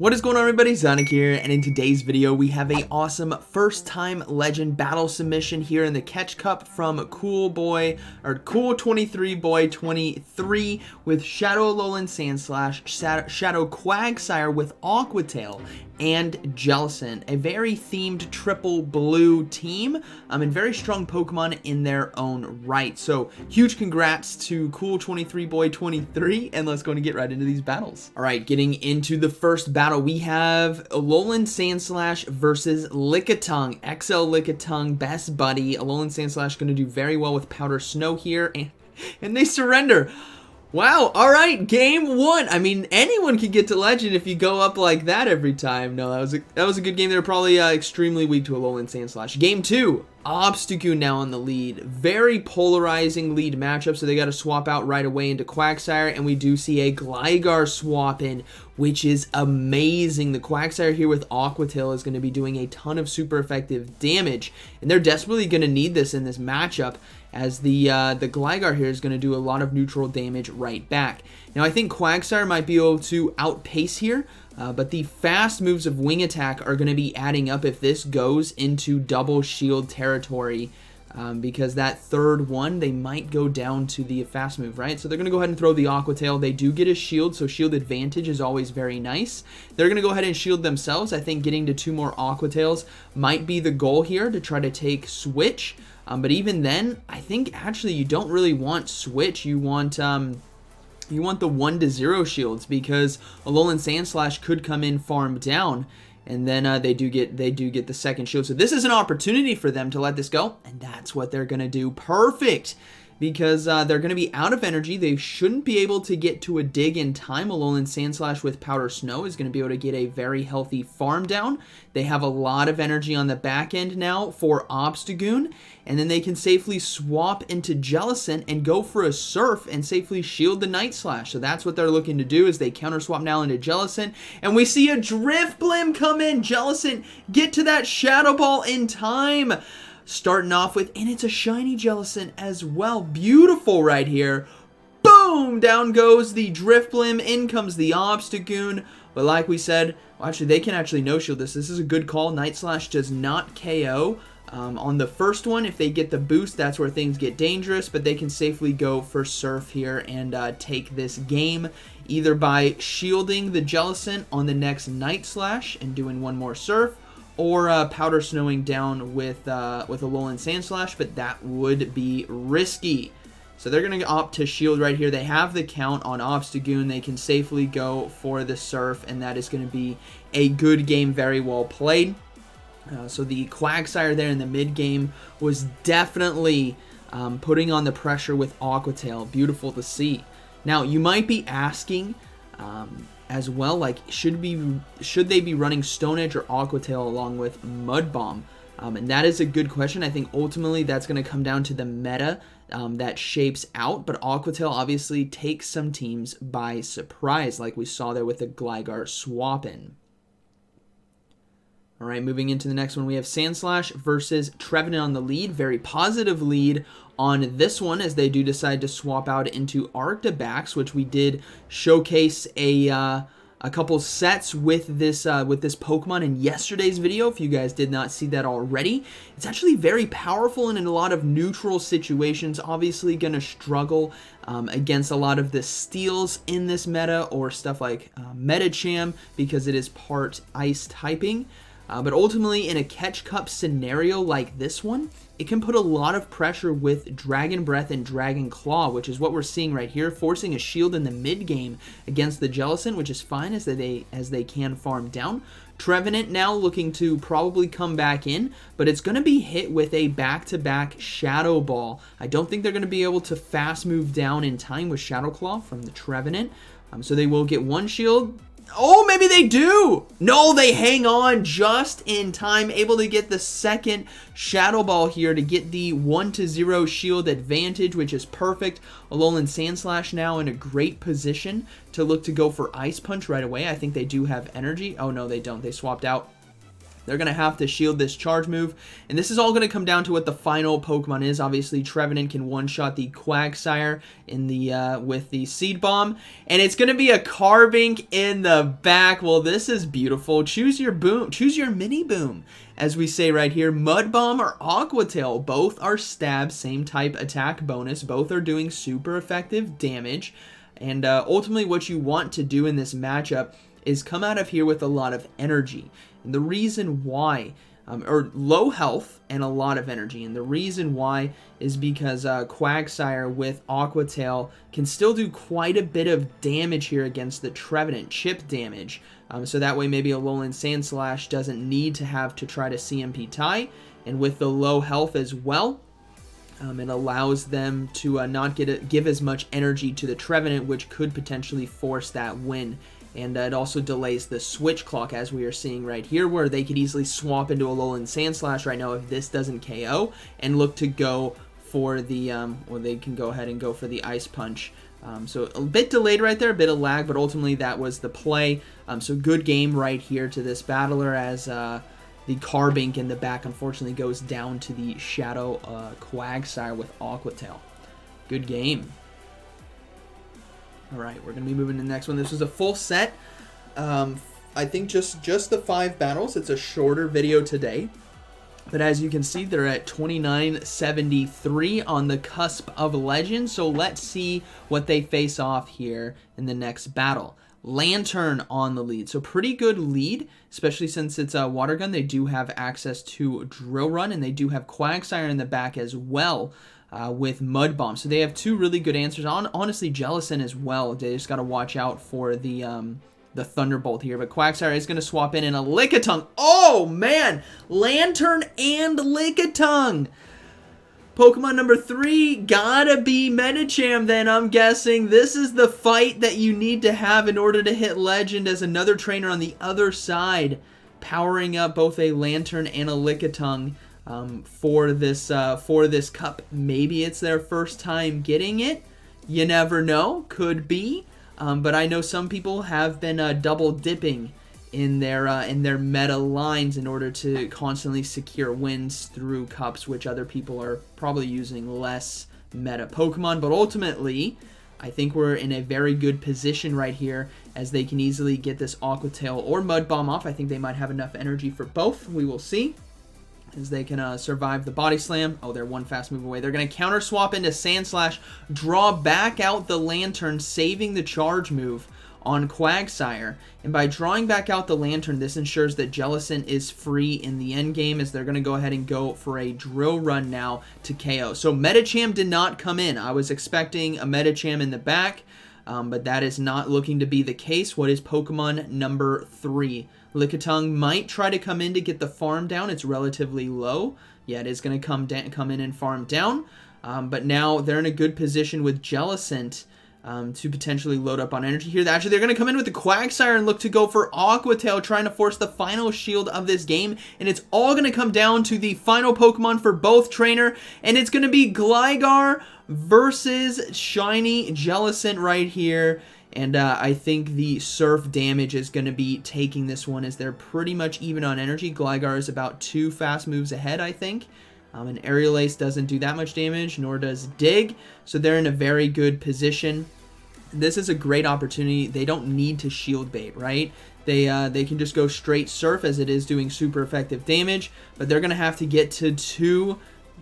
What is going on, everybody? ZyoniK here, and in today's video we have a awesome first time legend battle submission here in the Catch Cup from Cool23Boy23 with Shadow Alolan Sandslash, Shadow Quagsire with Aqua Tail, and Jellicent. A very themed triple blue team, and very strong Pokemon in their own right. So huge congrats to Cool23Boy23, and let's go and get right into these battles. All right, getting into the first battle, we have Alolan Sandslash versus Lickitung. XL Lickitung, best buddy. Alolan Sandslash going to do very well with Powder Snow here, and they surrender. Wow, all right, game one. I mean, anyone could get to legend if you go up like that every time. No, that was a good game. They're probably extremely weak to Alolan Sandslash. Game two, Obstagoon now on the lead. Very polarizing lead matchup, so they got to swap out right away into Quagsire, and we do see a Gligar swap in, which is amazing. The Quagsire here with Aqua Tail is going to be doing a ton of super effective damage, and they're desperately going to need this in this matchup, as the Gligar here is going to do a lot of neutral damage right back. Now, I think Quagsire might be able to outpace here, but the fast moves of Wing Attack are going to be adding up if this goes into double shield territory, because that third one, they might go down to the fast move, right? So they're going to go ahead and throw the Aqua Tail. They do get a shield, so shield advantage is always very nice. They're going to go ahead and shield themselves. I think getting to 2 more Aqua Tails might be the goal here to try to take Switch. But even then, I think actually you don't really want Switch. You want the 1-0 shields, because Alolan Sandslash could come in farm down, and then they do get the second shield. So this is an opportunity for them to let this go, and that's what they're gonna do. Perfect, because they're gonna be out of energy. They shouldn't be able to get to a dig in time. Alolan Sandslash with Powder Snow is gonna be able to get a very healthy farm down. They have a lot of energy on the back end now for Obstagoon, and then they can safely swap into Jellicent and go for a Surf and safely shield the Night Slash. So that's what they're looking to do, is they counter swap now into Jellicent, and we see a Drifblim come in. Jellicent get to that Shadow Ball in time. Starting off with, and it's a shiny Jellicent as well. Beautiful right here. Boom! Down goes the Drifblim. In comes the Obstagoon. But like we said, well, actually they can actually no-shield this. This is a good call. Night Slash does not KO. On the first one, if they get the boost, that's where things get dangerous. But they can safely go for Surf here and take this game, either by shielding the Jellicent on the next Night Slash and doing one more Surf, or Powder Snowing down with Alolan Sandslash, but that would be risky. So they're going to opt to shield right here. They have the count on Obstagoon. They can safely go for the Surf, and that is going to be a good game, very well played. So the Quagsire there in the mid game was definitely putting on the pressure with Aqua Tail. Beautiful to see. Now, you might be asking as well, like, should they be running Stone Edge or Aqua Tail along with Mud Bomb? And that is a good question. I think ultimately that's going to come down to the meta that shapes out, but Aqua Tail obviously takes some teams by surprise, like we saw there with the Gligar swap-in. All right, moving into the next one, we have Sandslash versus Trevenant on the lead. Very positive lead on this one, as they do decide to swap out into Arctibax, which we did showcase a couple sets with this Pokemon in yesterday's video. If you guys did not see that already, it's actually very powerful and in a lot of neutral situations. Obviously going to struggle against a lot of the steals in this meta, or stuff like Metacham, because it is part ice typing. But ultimately, in a Catch Cup scenario like this one, it can put a lot of pressure with Dragon Breath and Dragon Claw, which is what we're seeing right here, forcing a shield in the mid game against the Jellicent, which is fine as they can farm down. Trevenant now looking to probably come back in, but it's going to be hit with a back-to-back Shadow Ball. I don't think they're going to be able to fast move down in time with Shadow Claw from the Trevenant, so they will get one shield. Oh, maybe they do. No, they hang on just in time, able to get the second Shadow Ball here to get the 1-0 shield advantage, which is perfect. Alolan Sandslash now in a great position to look to go for Ice Punch right away. I think they do have energy. Oh, no, they don't. They swapped out. They're going to have to shield this charge move, and this is all going to come down to what the final Pokemon is. Obviously, Trevenant can one-shot the Quagsire in the with the Seed Bomb, and it's going to be a Carbink in the back. Well, this is beautiful. Choose your boom, choose your mini boom, as we say right here. Mud Bomb or Aqua Tail, both are stab, same type attack bonus. Both are doing super effective damage, and ultimately what you want to do in this matchup is come out of here with a lot of energy. And the reason why, or low health and a lot of energy, and the reason why is because Quagsire with Aqua Tail can still do quite a bit of damage here against the Trevenant, chip damage. So that way maybe Alolan Sandslash doesn't need to have to try to CMP tie. And with the low health as well, it allows them to not give as much energy to the Trevenant, which could potentially force that win. And it also delays the switch clock, as we are seeing right here, where they could easily swap into Alolan Sandslash right now if this doesn't KO, and look to go for the, or they can go ahead and go for the Ice Punch. So a bit delayed right there, a bit of lag, but ultimately that was the play. So good game right here to this battler, as the Carbink in the back unfortunately goes down to the Shadow Quagsire with Aqua Tail. Good game. Alright, we're going to be moving to the next one. This was a full set. I think just the 5 battles. It's a shorter video today. But as you can see, they're at 2973 on the cusp of Legend. So let's see what they face off here in the next battle. Lantern on the lead. So pretty good lead, especially since it's a Water Gun. They do have access to Drill Run, and they do have Quagsire in the back as well. With Mud Bomb. So they have 2 really good answers. Honestly, Jellicent as well. They just got to watch out for the Thunderbolt here. But Quagsire is going to swap in, and a Lickitung. Oh, man! Lantern and Lickitung! Pokemon number 3, gotta be Medicham then, I'm guessing. This is the fight that you need to have in order to hit Legend, as another trainer on the other side powering up both a Lantern and a Lickitung. For this cup. Maybe it's their first time getting it. You never know. Could be. But I know some people have been double dipping in their meta lines in order to constantly secure wins through cups, which other people are probably using less meta Pokemon. But ultimately, I think we're in a very good position right here, as they can easily get this Aqua Tail or Mud Bomb off. I think they might have enough energy for both. We will see, as they can survive the Body Slam. Oh, they're one fast move away. They're going to counter swap into Sandslash, draw back out the Lantern, saving the charge move on Quagsire. And by drawing back out the Lantern, this ensures that Jellicent is free in the end game, as they're going to go ahead and go for a Drill Run now to KO. So Medicham did not come in. I was expecting a Medicham in the back, but that is not looking to be the case. What is Pokemon number 3? Lickitung might try to come in to get the farm down. It's relatively low. Yeah, it is going to come in and farm down. But now they're in a good position with Jellicent to potentially load up on energy here. Actually, they're going to come in with the Quagsire and look to go for Aqua Tail, trying to force the final shield of this game. And it's all going to come down to the final Pokemon for both trainer. And it's going to be Gligar versus Shiny Jellicent right here. And I think the Surf damage is going to be taking this one, as they're pretty much even on energy. Gligar is about 2 fast moves ahead, I think. And Aerial Ace doesn't do that much damage, nor does Dig. So they're in a very good position. This is a great opportunity. They don't need to shield bait, right? They can just go straight Surf, as it is doing super effective damage. But they're going to have to get to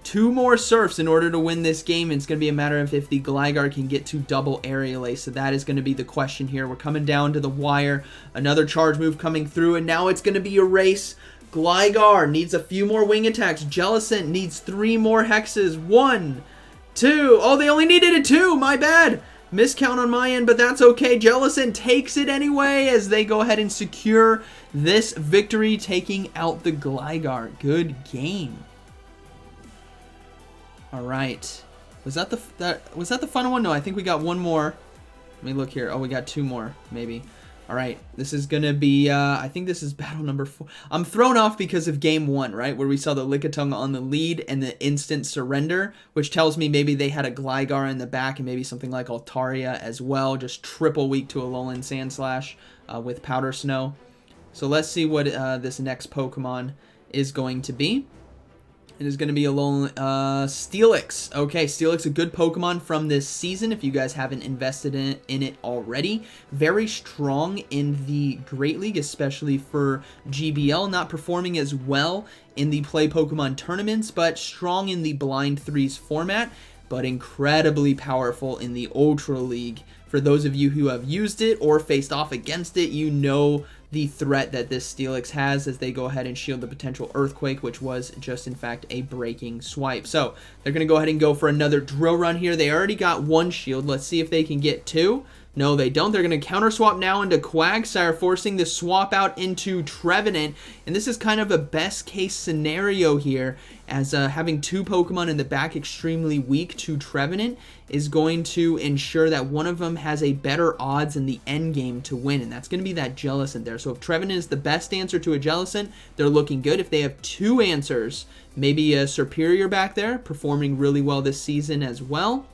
two more Surfs in order to win this game. It's going to be a matter of if the Gligar can get to double Aerial Ace. So that is going to be the question here. We're coming down to the wire. Another charge move coming through, and now it's going to be a race. Gligar needs a few more wing attacks. Jellicent needs 3 more hexes. 1, 2. Oh, they only needed a 2. My bad. Miscount on my end, but that's okay. Jellicent takes it anyway, as they go ahead and secure this victory, taking out the Gligar. Good game. All right. Was that the final one? No, I think we got one more. Let me look here. Oh, we got 2 more, maybe. All right. This is going to be, I think this is battle number 4. I'm thrown off because of game 1, right? Where we saw the Lickitung on the lead and the instant surrender, which tells me maybe they had a Gligar in the back and maybe something like Altaria as well. Just triple weak to Alolan Sandslash with Powder Snow. So let's see what this next Pokemon is going to be. It is going to be a lone Steelix. Okay, Steelix, a good Pokemon from this season if you guys haven't invested in it already. Very strong in the Great League, especially for GBL. Not performing as well in the Play Pokemon tournaments, but strong in the Blind Threes format, but incredibly powerful in the Ultra League. For those of you who have used it or faced off against it, you know the threat that this Steelix has as they go ahead and shield the potential Earthquake, which was just in fact a breaking swipe. So they're going to go ahead and go for another drill run here. They already got one shield. Let's see if they can get two. No, they don't. They're going to counter swap now into Quagsire, forcing the swap out into Trevenant. And this is kind of a best case scenario here, as having two Pokemon in the back extremely weak to Trevenant is going to ensure that one of them has a better odds in the end game to win, and that's going to be that Jellicent there. So if Trevenant is the best answer to a Jellicent, they're looking good. If they have two answers, maybe a Superior back there, performing really well this season as well,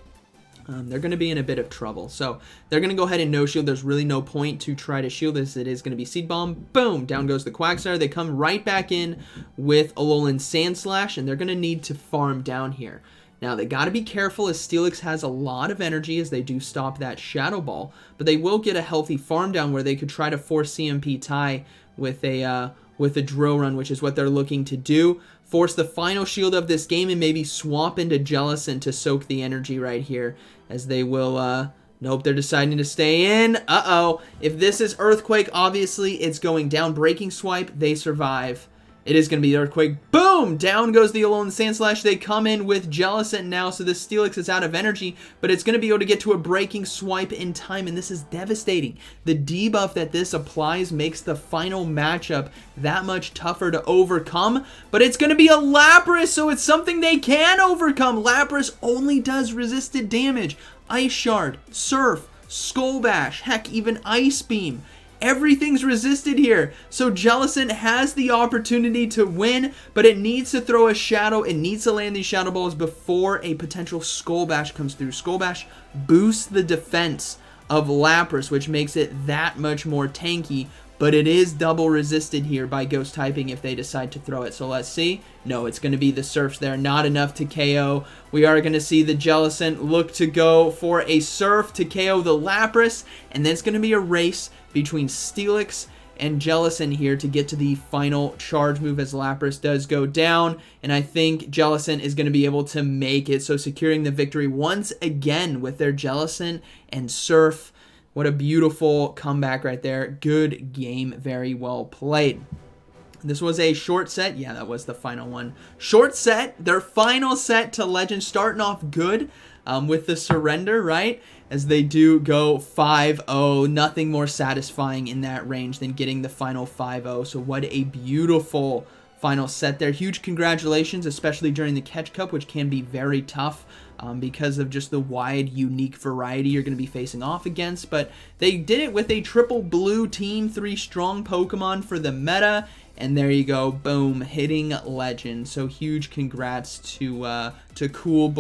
they're going to be in a bit of trouble. So they're going to go ahead and no shield. There's really no point to try to shield this. It is going to be Seed Bomb. Boom! Down goes the Quagsire. They come right back in with Alolan Sandslash, and they're going to need to farm down here. Now, they got to be careful as Steelix has a lot of energy as they do stop that Shadow Ball, but they will get a healthy farm down where they could try to force CMP tie with a drill run, which is what they're looking to do. Force the final shield of this game and maybe swap into Jellicent to soak the energy right here, as they will, nope, they're deciding to stay in. Uh-oh. If this is Earthquake, obviously it's going down. Breaking Swipe, they survive. It is going to be Earthquake. Boom! Down goes the Alolan Sandslash. They come in with Jellicent now, so the Steelix is out of energy, but it's going to be able to get to a Breaking Swipe in time, and this is devastating. The debuff that this applies makes the final matchup that much tougher to overcome, but it's going to be a Lapras, so it's something they can overcome. Lapras only does resisted damage. Ice Shard, Surf, Skull Bash, heck, even Ice Beam. Everything's resisted here, so Jellicent has the opportunity to win, but it needs to throw a Shadow. It needs to land these Shadow Balls before a potential Skull Bash comes through. Skull Bash boosts the defense of Lapras, which makes it that much more tanky, but it is double resisted here by Ghost typing if they decide to throw it. So let's see. No, it's going to be the Surfs there, not enough to KO. We are going to see the Jellicent look to go for a Surf to KO the Lapras, and then it's going to be a race between Steelix and Jellicent here to get to the final charge move as Lapras does go down, and I think Jellicent is going to be able to make it, so securing the victory once again with their Jellicent and Surf. What a beautiful comeback right there. Good game, very well played. This was a short set. Yeah, that was the final one. Short set, their final set to Legend, starting off good with the surrender, right? As they do go 5-0. Nothing more satisfying in that range than getting the final 5-0. So what a beautiful final set there. Huge congratulations, especially during the Catch Cup, which can be very tough because of just the wide, unique variety you're going to be facing off against. But they did it with a triple blue team, 3 strong Pokemon for the meta. And there you go, boom, hitting Legend. So huge congrats to Cool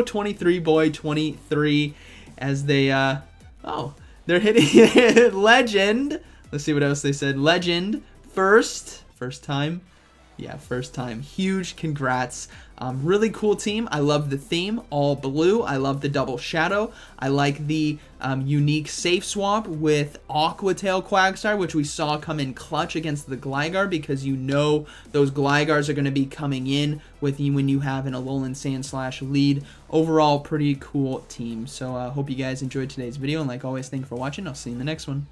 23 Boy 23 as they they're hitting Legend. Let's see what else they said. Legend first time. Yeah, first time. Huge congrats. Really cool team. I love the theme, all blue. I love the double shadow. I like the unique safe swap with Aqua Tail Quagsire, which we saw come in clutch against the Gligar, because you know those Gligars are going to be coming in with you when you have an Alolan Sandslash lead. Overall, pretty cool team. So I hope you guys enjoyed today's video, and like always, thank you for watching. I'll see you in the next one.